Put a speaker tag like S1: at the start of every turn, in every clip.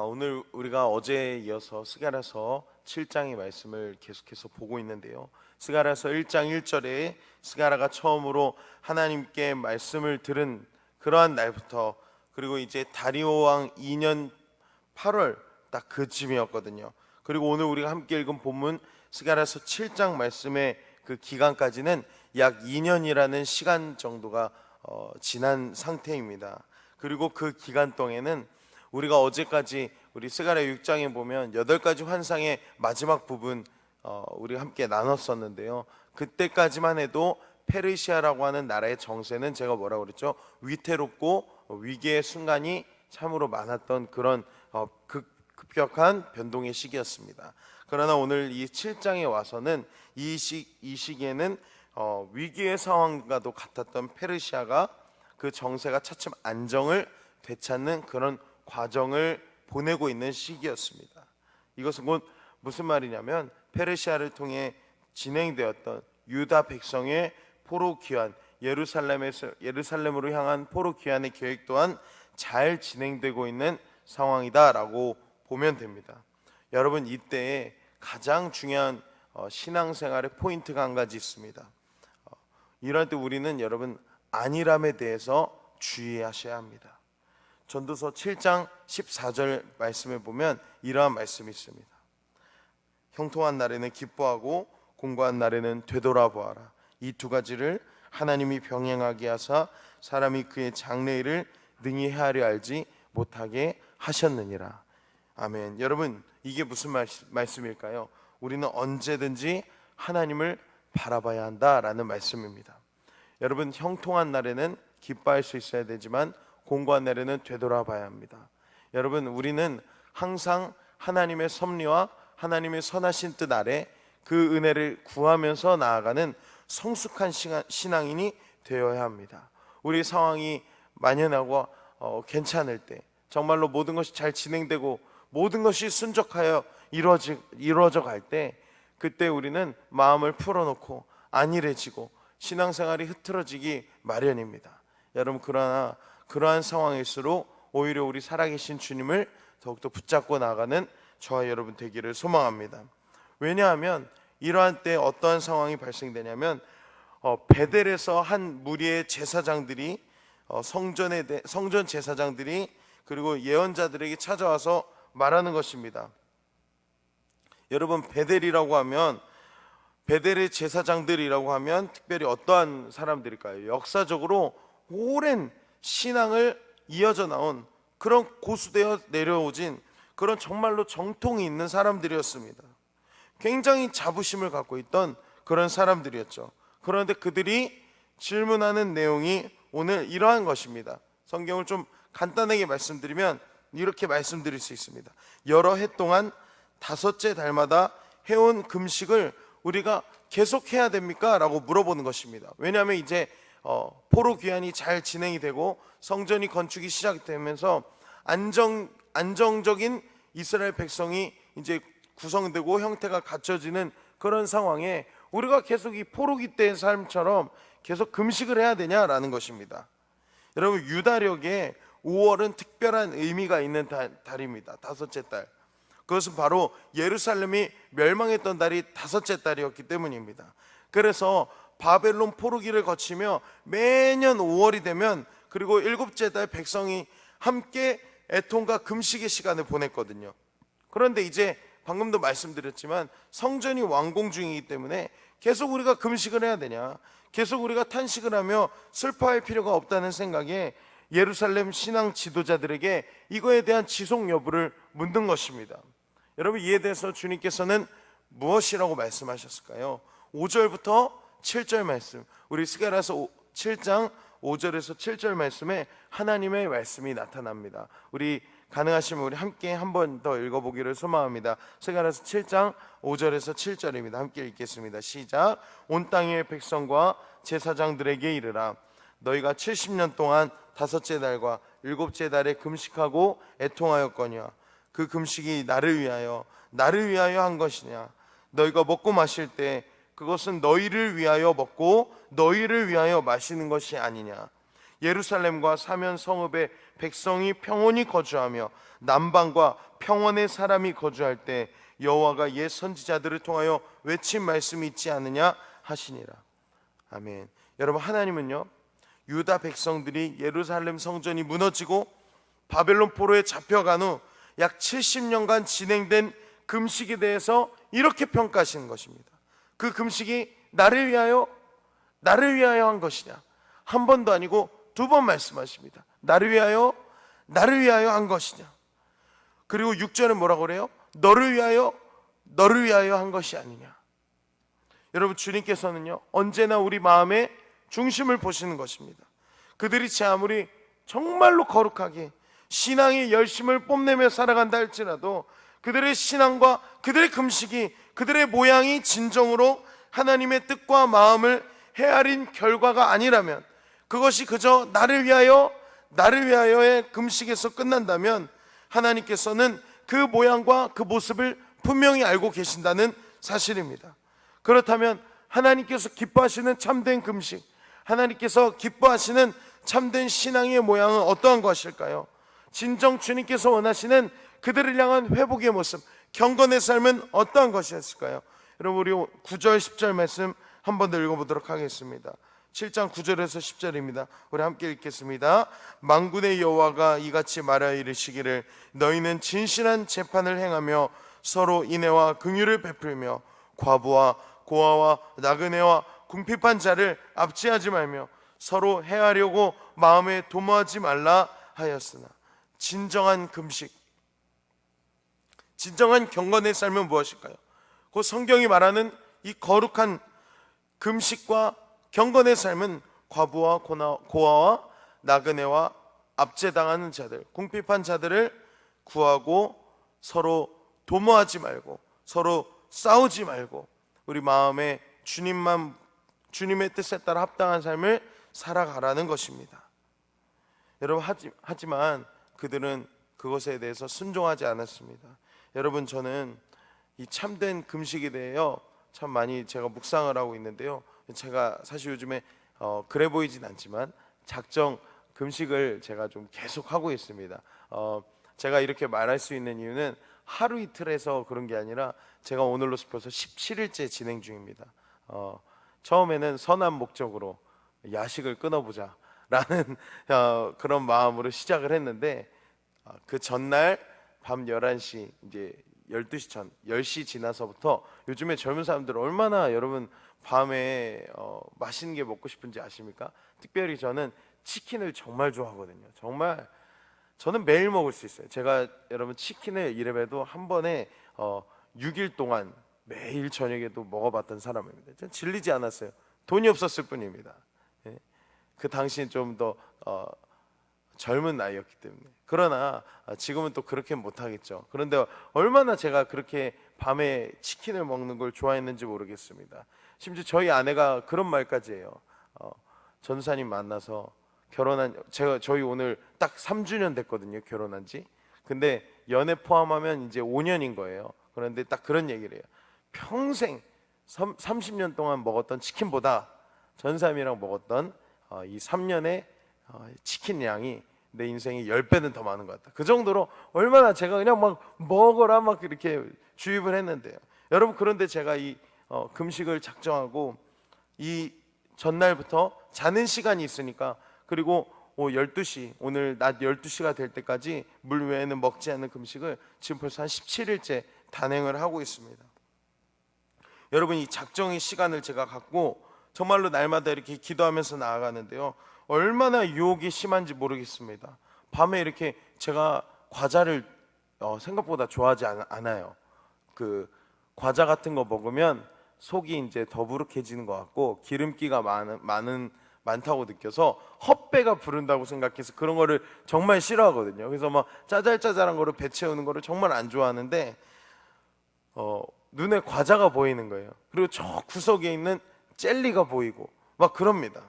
S1: 오늘 우리가 어제에 이어서 스가랴서 7장의 말씀을 계속해서 보고 있는데요. 스가랴서 1장 1절에 스가랴가 처음으로 하나님께 말씀을 들은 그러한 날부터, 그리고 이제 다리오 왕 2년 8월 딱 그쯤이었거든요. 그리고 오늘 우리가 함께 읽은 본문 스가랴서 7장 말씀의 그 기간까지는 약 2년이라는 시간 정도가 지난 상태입니다. 그리고 그 기간 동안에는 우리가 어제까지 우리 스가랴 6장에 보면 8가지 환상의 마지막 부분 우리 함께 나눴었는데요. 그때까지만 해도 페르시아라고 하는 나라의 정세는 제가 뭐라고 그랬죠? 위태롭고 위기의 순간이 참으로 많았던 그런 급격한 변동의 시기였습니다. 그러나 오늘 이 7장에 와서는 이 시기에는 위기의 상황과도 같았던 페르시아가 그 정세가 차츰 안정을 되찾는 그런 과정을 보내고 있는 시기였습니다. 이것은 곧 무슨 말이냐면 페르시아를 통해 진행되었던 유다 백성의 포로 귀환, 예루살렘으로 향한 포로 귀환의 계획 또한 잘 진행되고 있는 상황이다라고 보면 됩니다. 여러분, 이때에 가장 중요한 신앙생활의 포인트가 한 가지 있습니다. 이럴 때 우리는 여러분 안일함에 대해서 주의하셔야 합니다. 전도서 7장 14절 말씀에 보면 이러한 말씀이 있습니다. 형통한 날에는 기뻐하고 공고한 날에는 되돌아보아라. 이 두 가지를 하나님이 병행하게 하사 사람이 그의 장래일을 능히 헤아려 알지 못하게 하셨느니라. 아멘. 여러분, 이게 무슨 말씀일까요? 우리는 언제든지 하나님을 바라봐야 한다라는 말씀입니다. 여러분, 형통한 날에는 기뻐할 수 있어야 되지만 공고한 날에는 되돌아봐야 합니다. 여러분, 우리는 항상 하나님의 섭리와 하나님의 선하신 뜻 아래 그 은혜를 구하면서 나아가는 성숙한 신앙인이 되어야 합니다. 우리 상황이 만연하고 괜찮을 때, 정말로 모든 것이 잘 진행되고 모든 것이 순적하여 이루어져 갈 때, 그때 우리는 마음을 풀어놓고 안일해지고 신앙생활이 흐트러지기 마련입니다. 여러분, 그러나 그러한 상황일수록 오히려 우리 살아계신 주님을 더욱더 붙잡고 나가는 저와 여러분 되기를 소망합니다. 왜냐하면 이러한 때 어떠한 상황이 발생되냐면 베델에서 한 무리의 제사장들이 성전 제사장들이 그리고 예언자들에게 찾아와서 말하는 것입니다. 여러분, 베델의 제사장들이라고 하면 특별히 어떠한 사람들일까요? 역사적으로 오랜 신앙을 이어져 나온 그런 고수되어 내려오진 그런 정말로 정통이 있는 사람들이었습니다. 굉장히 자부심을 갖고 있던 그런 사람들이었죠. 그런데 그들이 질문하는 내용이 오늘 이러한 것입니다. 성경을 좀 간단하게 말씀드리면 이렇게 말씀드릴 수 있습니다. 여러 해 동안 5째 달마다 해온 금식을 우리가 계속해야 됩니까? 라고 물어보는 것입니다. 왜냐하면 이제 포로 귀환이 잘 진행이 되고 성전이 건축이 시작되면서 안정적인 이스라엘 백성이 이제 구성되고 형태가 갖춰지는 그런 상황에 우리가 계속 이 포로기 때의 삶처럼 계속 금식을 해야 되냐라는 것입니다. 여러분, 유다력에 5월은 특별한 의미가 있는 달입니다. 5째 달. 그것은 바로 예루살렘이 멸망했던 달이 5째 달이었기 때문입니다. 그래서 바벨론 포로기를 거치며 매년 5월이 되면, 그리고 7째 달 백성이 함께 애통과 금식의 시간을 보냈거든요. 그런데 이제 방금도 말씀드렸지만 성전이 완공 중이기 때문에 계속 우리가 금식을 해야 되냐, 계속 우리가 탄식을 하며 슬퍼할 필요가 없다는 생각에 예루살렘 신앙 지도자들에게 이거에 대한 지속 여부를 묻는 것입니다. 여러분, 이에 대해서 주님께서는 무엇이라고 말씀하셨을까요? 5절부터 7절 말씀, 우리 스가랴서 7장 5절에서 7절 말씀에 하나님의 말씀이 나타납니다. 우리 가능하시면 우리 함께 한 번 더 읽어보기를 소망합니다. 스가랴서 7장 5절에서 7절입니다. 함께 읽겠습니다. 시작. 온 땅의 백성과 제사장들에게 이르라. 너희가 70년 동안 5째 달과 7째 달에 금식하고 애통하였거니와 그 금식이 나를 위하여 한 것이냐. 너희가 먹고 마실 때 그것은 너희를 위하여 먹고 너희를 위하여 마시는 것이 아니냐. 예루살렘과 사면 성읍에 백성이 평온히 거주하며 남방과 평원의 사람이 거주할 때 여호와가 옛 선지자들을 통하여 외친 말씀이 있지 않느냐 하시니라. 아멘. 여러분, 하나님은요, 유다 백성들이 예루살렘 성전이 무너지고 바벨론 포로에 잡혀간 후 약 70년간 진행된 금식에 대해서 이렇게 평가하시는 것입니다. 그 금식이 나를 위하여 한 것이냐? 한 번도 아니고 두 번 말씀하십니다. 나를 위하여 한 것이냐? 그리고 6절에 뭐라고 그래요? 너를 위하여 한 것이 아니냐? 여러분, 주님께서는요, 언제나 우리 마음의 중심을 보시는 것입니다. 그들이 제 아무리 정말로 거룩하게 신앙의 열심을 뽐내며 살아간다 할지라도 그들의 신앙과 그들의 금식이, 그들의 모양이 진정으로 하나님의 뜻과 마음을 헤아린 결과가 아니라면, 그것이 그저 나를 위하여의 금식에서 끝난다면 하나님께서는 그 모양과 그 모습을 분명히 알고 계신다는 사실입니다. 그렇다면 하나님께서 기뻐하시는 참된 금식, 하나님께서 기뻐하시는 참된 신앙의 모양은 어떠한 것일까요? 진정 주님께서 원하시는 그들을 향한 회복의 모습, 경건의 삶은 어떠한 것이었을까요? 여러분, 우리 9절 10절 말씀 한 번 더 읽어보도록 하겠습니다. 7장 9절에서 10절입니다. 우리 함께 읽겠습니다. 만군의 여호와가 이같이 말하여 이르시기를 너희는 진실한 재판을 행하며 서로 인애와 긍휼을 베풀며 과부와 고아와 나그네와 궁핍한 자를 압제하지 말며 서로 해하려고 마음에 도모하지 말라 하였으나, 진정한 금식, 진정한 경건의 삶은 무엇일까요? 그 성경이 말하는 이 거룩한 금식과 경건의 삶은 과부와 고아와 나그네와 압제당하는 자들, 궁핍한 자들을 구하고 서로 도모하지 말고 서로 싸우지 말고 우리 마음에 주님의 뜻에 따라 합당한 삶을 살아가라는 것입니다. 여러분, 하지만 그들은 그것에 대해서 순종하지 않았습니다. 여러분, 저는 이 참된 금식에 대해서 참 많이 제가 묵상을 하고 있는데요, 제가 사실 요즘에 그래 보이진 않지만 작정 금식을 제가 좀 계속 하고 있습니다. 제가 이렇게 말할 수 있는 이유는 하루 이틀에서 그런 게 아니라 제가 오늘로서 벌써 17일째 진행 중입니다. 처음에는 선한 목적으로 야식을 끊어보자 라는 그런 마음으로 시작을 했는데, 그 전날 밤 11시, 이제 12시 전 10시 지나서부터 요즘에 젊은 사람들 얼마나 여러분 밤에 맛있는 게 먹고 싶은지 아십니까? 특별히 저는 치킨을 정말 좋아하거든요. 정말 저는 매일 먹을 수 있어요. 제가 여러분 치킨을 이래봬도 한 번에 6일 동안 매일 저녁에도 먹어봤던 사람입니다. 저는 질리지 않았어요. 돈이 없었을 뿐입니다. 예. 그 당시엔 좀 더 젊은 나이였기 때문에. 그러나 지금은 또 그렇게 못하겠죠. 그런데 얼마나 제가 그렇게 밤에 치킨을 먹는 걸 좋아했는지 모르겠습니다. 심지어 저희 아내가 그런 말까지 해요. 전사님 만나서 저희 오늘 딱 3주년 됐거든요, 결혼한 지. 근데 연애 포함하면 이제 5년인 거예요. 그런데 딱 그런 얘기를 해요. 평생 30년 동안 먹었던 치킨보다 전사님이랑 먹었던 이 3년의 치킨 양이 내 인생에 10배는 더 많은 것 같다. 그 정도로 얼마나 제가 그냥 막 먹어라 막 이렇게 주입을 했는데요. 여러분, 그런데 제가 이 금식을 작정하고 이 전날부터 자는 시간이 있으니까, 그리고 12시, 오늘 낮 12시가 될 때까지 물 외에는 먹지 않는 금식을 지금 벌써 한 17일째 단행을 하고 있습니다. 여러분, 이 작정의 시간을 제가 갖고 정말로 날마다 이렇게 기도하면서 나아가는데요, 얼마나 유혹이 심한지 모르겠습니다. 밤에 이렇게 제가 과자를 생각보다 좋아하지 않아요. 그 과자 같은 거 먹으면 속이 이제 더부룩해지는 것 같고 기름기가 많다고 느껴서 헛배가 부른다고 생각해서 그런 거를 정말 싫어하거든요. 그래서 막 짜잘짜잘한 거를 배 채우는 거를 정말 안 좋아하는데 눈에 과자가 보이는 거예요. 그리고 저 구석에 있는 젤리가 보이고 막 그럽니다.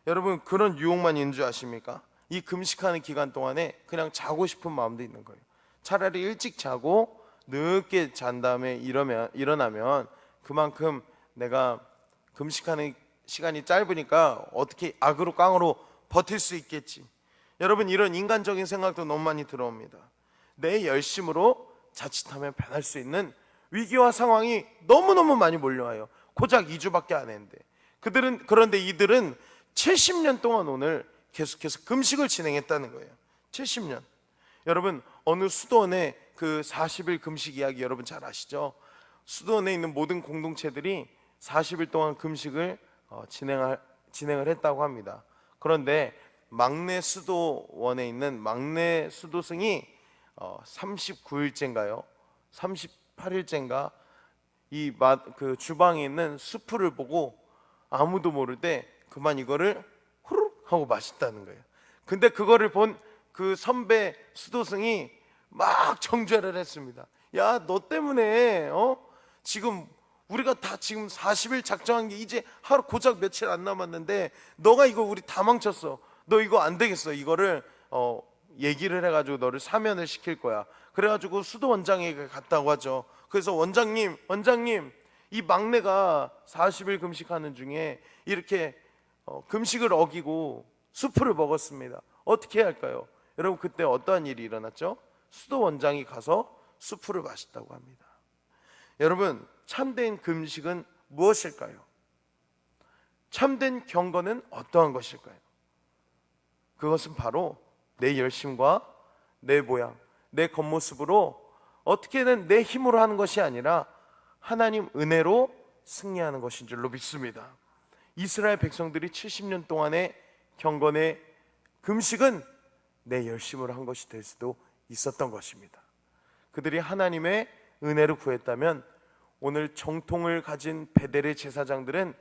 S1: 여러분, 그런 유혹만 있는 줄 아십니까? 이 금식하는 기간 동안에 그냥 자고 싶은 마음도 있는 거예요. 차라리 일찍 자고 늦게 잔 다음에 일어나면 그만큼 내가 금식하는 시간이 짧으니까 어떻게 악으로 깡으로 버틸 수 있겠지. 여러분, 이런 인간적인 생각도 너무 많이 들어옵니다. 내 열심으로 자칫하면 변할 수 있는 위기와 상황이 너무너무 많이 몰려와요. 고작 2주밖에 안 했는데. 그런데 이들은 70년 동안 오늘 계속해서 금식을 진행했다는 거예요. 70년. 여러분, 어느 수도원의 그 40일 금식 이야기 여러분 잘 아시죠? 수도원에 있는 모든 공동체들이 40일 동안 금식을 진행을 했다고 합니다. 그런데 막내 수도원에 있는 막내 수도승이 39일째인가요? 38일째인가? 그 주방에 있는 수프를 보고 아무도 모를 때 그만 이거를 후루룩 하고 마셨다는 거예요. 근데 그거를 본 그 선배 수도승이 막 정죄를 했습니다. 야, 너 때문에 지금 우리가 다 지금 40일 작정한 게 이제 하루 고작 며칠 안 남았는데 너가 이거 우리 다 망쳤어. 너 이거 안 되겠어. 이거를 얘기를 해가지고 너를 사면을 시킬 거야. 그래가지고 수도 원장에게 갔다고 하죠. 그래서 원장님, 이 막내가 40일 금식하는 중에 이렇게 금식을 어기고 수프를 먹었습니다. 어떻게 해야 할까요? 여러분, 그때 어떠한 일이 일어났죠? 수도 원장이 가서 수프를 마셨다고 합니다. 여러분, 참된 금식은 무엇일까요? 참된 경건은 어떠한 것일까요? 그것은 바로 내 열심과 내 모양, 내 겉모습으로 어떻게든 내 힘으로 하는 것이 아니라 하나님 은혜로 승리하는 것인 줄로 믿습니다. 이스라엘 백성들이 70년 동안의 경건의 금식은 내 열심으로 한 것이 될 수도 있었던 것입니다. 그들이 하나님의 은혜를 구했다면 오늘 정통을 가진 베델의 제사장들은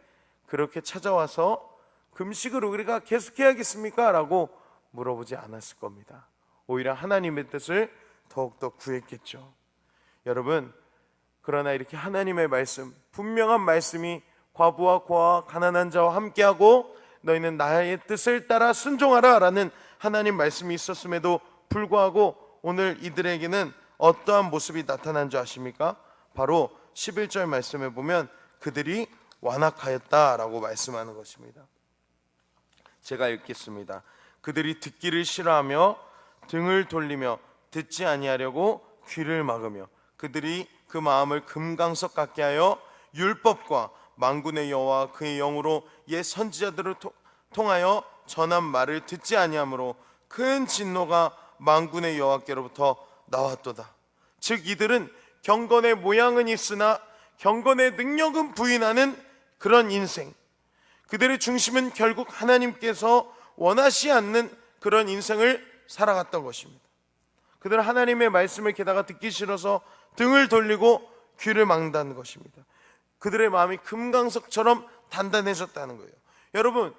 S1: 그렇게 찾아와서 금식을 우리가 계속해야겠습니까? 라고 물어보지 않았을 겁니다. 오히려 하나님의 뜻을 더욱더 구했겠죠. 여러분, 그러나 이렇게 하나님의 말씀, 분명한 말씀이 과부와 고아와 가난한 자와 함께하고 너희는 나의 뜻을 따라 순종하라 라는 하나님 말씀이 있었음에도 불구하고 오늘 이들에게는 어떠한 모습이 나타난 줄 아십니까? 바로 11절 말씀에 보면 그들이 완악하였다라고 말씀하는 것입니다. 제가 읽겠습니다. 그들이 듣기를 싫어하며 등을 돌리며 듣지 아니하려고 귀를 막으며 그들이 그 마음을 금강석 같게 하여 율법과 만군의 여호와 그의 영으로 옛 선지자들을 통하여 전한 말을 듣지 아니하므로 큰 진노가 만군의 여호와께로부터 나왔도다. 즉 이들은 경건의 모양은 있으나 경건의 능력은 부인하는 그런 인생, 그들의 중심은 결국 하나님께서 원하시 않는 그런 인생을 살아갔던 것입니다. 그들은 하나님의 말씀을 게다가 듣기 싫어서 등을 돌리고 귀를 막는다는 것입니다. 그들의 마음이 금강석처럼 단단해졌다는 거예요. 여러분,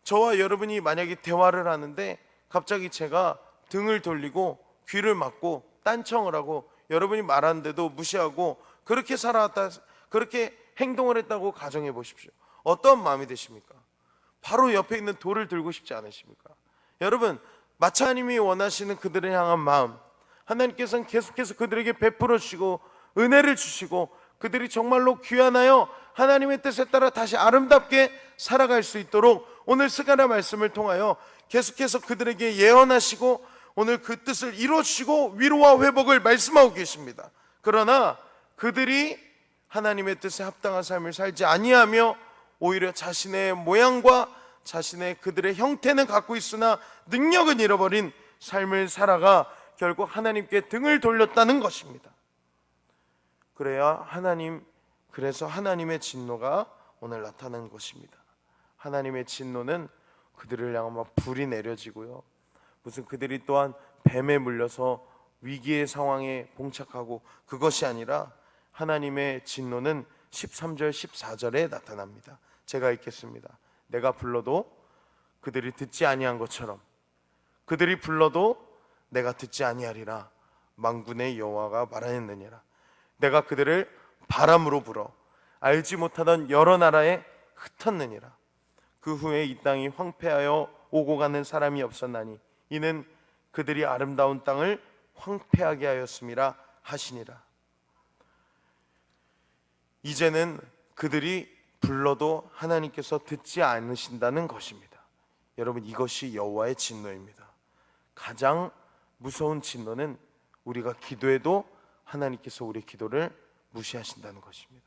S1: 저와 여러분이 만약에 대화를 하는데 갑자기 제가 등을 돌리고 귀를 막고 딴청을 하고 여러분이 말하는데도 무시하고 그렇게 살아왔다, 그렇게 행동을 했다고 가정해 보십시오. 어떤 마음이 되십니까? 바로 옆에 있는 돌을 들고 싶지 않으십니까? 여러분, 마치 하나님이 원하시는 그들을 향한 마음, 하나님께서는 계속해서 그들에게 베풀어 주시고 은혜를 주시고 그들이 정말로 귀환하여 하나님의 뜻에 따라 다시 아름답게 살아갈 수 있도록 오늘 스가랴 말씀을 통하여 계속해서 그들에게 예언하시고 오늘 그 뜻을 이루어주시고 위로와 회복을 말씀하고 계십니다. 그러나 그들이 하나님의 뜻에 합당한 삶을 살지 아니하며 오히려 자신의 모양과 자신의 그들의 형태는 갖고 있으나 능력은 잃어버린 삶을 살아가 결국 하나님께 등을 돌렸다는 것입니다. 그래서 하나님의 진노가 오늘 나타난 것입니다. 하나님의 진노는 그들을 향해 막 불이 내려지고요, 무슨 그들이 또한 뱀에 물려서 위기의 상황에 봉착하고 그것이 아니라 하나님의 진노는 13절 14절에 나타납니다. 제가 읽겠습니다. 내가 불러도 그들이 듣지 아니한 것처럼 그들이 불러도 내가 듣지 아니하리라 만군의 여호와가 말하였느니라. 내가 그들을 바람으로 불어 알지 못하던 여러 나라에 흩었느니라. 그 후에 이 땅이 황폐하여 오고 가는 사람이 없었나니 이는 그들이 아름다운 땅을 황폐하게 하였음이라 하시니라. 이제는 그들이 불러도 하나님께서 듣지 않으신다는 것입니다. 여러분, 이것이 여호와의 진노입니다. 가장 무서운 진노는 우리가 기도해도 하나님께서 우리 기도를 무시하신다는 것입니다.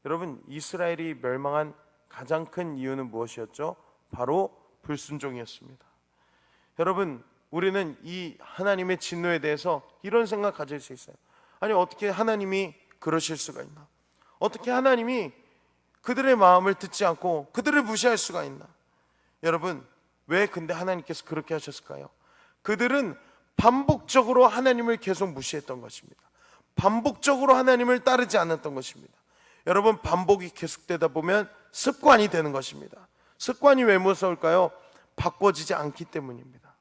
S1: 여러분, 이스라엘이 멸망한 가장 큰 이유는 무엇이었죠? 바로 불순종이었습니다. 여러분, 우리는 이 하나님의 진노에 대해서 이런 생각 가질 수 있어요. 아니, 어떻게 하나님이 그러실 수가 있나? 어떻게 하나님이 그들의 마음을 듣지 않고 그들을 무시할 수가 있나? 여러분, 왜 근데 하나님께서 그렇게 하셨을까요? 그들은 반복적으로 하나님을 계속 무시했던 것입니다. 반복적으로 하나님을 따르지 않았던 것입니다. 여러분, 반복이 계속되다 보면 습관이 되는 것입니다. 습관이 왜 무서울까요? 바꿔지지 않기 때문입니다.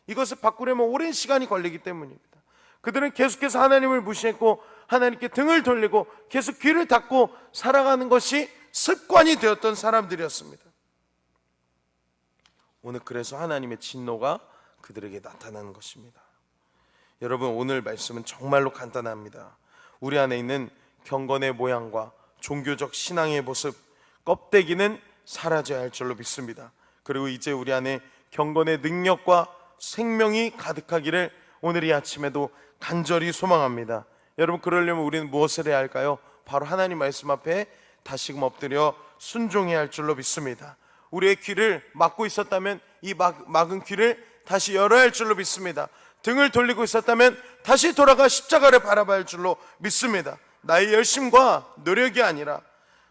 S1: 이것을 바꾸려면 오랜 시간이 걸리기 때문입니다. 그들은 계속해서 하나님을 무시했고 하나님께 등을 돌리고 계속 귀를 닫고 살아가는 것이 습관이 되었던 사람들이었습니다. 오늘 그래서 하나님의 진노가 그들에게 나타나는 것입니다. 여러분, 오늘 말씀은 정말로 간단합니다. 우리 안에 있는 경건의 모양과 종교적 신앙의 모습, 껍데기는 사라져야 할 줄로 믿습니다. 그리고 이제 우리 안에 경건의 능력과 생명이 가득하기를 오늘 이 아침에도 간절히 소망합니다. 여러분, 그러려면 우리는 무엇을 해야 할까요? 바로 하나님 말씀 앞에 다시금 엎드려 순종해야 할 줄로 믿습니다. 우리의 귀를 막고 있었다면 이 막은 귀를 다시 열어야 할 줄로 믿습니다. 등을 돌리고 있었다면 다시 돌아가 십자가를 바라봐야 할 줄로 믿습니다. 나의 열심과 노력이 아니라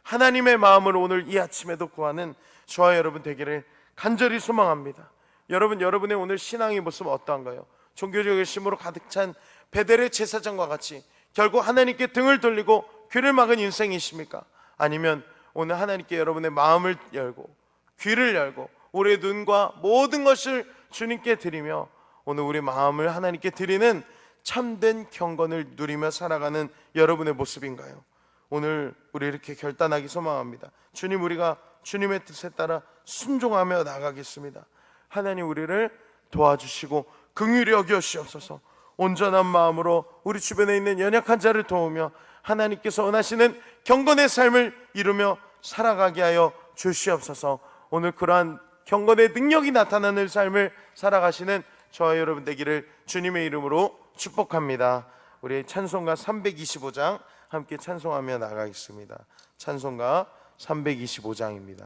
S1: 하나님의 마음을 오늘 이 아침에도 구하는 저와 여러분 되기를 간절히 소망합니다. 여러분, 여러분의 오늘 신앙의 모습은 어떠한가요? 종교적 열심으로 가득 찬 베델의 제사장과 같이 결국 하나님께 등을 돌리고 귀를 막은 인생이십니까? 아니면 오늘 하나님께 여러분의 마음을 열고 귀를 열고 우리의 눈과 모든 것을 주님께 드리며 오늘 우리 마음을 하나님께 드리는 참된 경건을 누리며 살아가는 여러분의 모습인가요? 오늘 우리 이렇게 결단하기 소망합니다. 주님, 우리가 주님의 뜻에 따라 순종하며 나가겠습니다. 하나님, 우리를 도와주시고 긍휼히 여기시옵소서. 온전한 마음으로 우리 주변에 있는 연약한 자를 도우며 하나님께서 원하시는 경건의 삶을 이루며 살아가게 하여 주시옵소서. 오늘 그러한 경건의 능력이 나타나는 삶을 살아가시는 저와 여러분 되기를 주님의 이름으로 축복합니다. 우리 찬송가 325장 함께 찬송하며 나가겠습니다. 찬송가 325장입니다.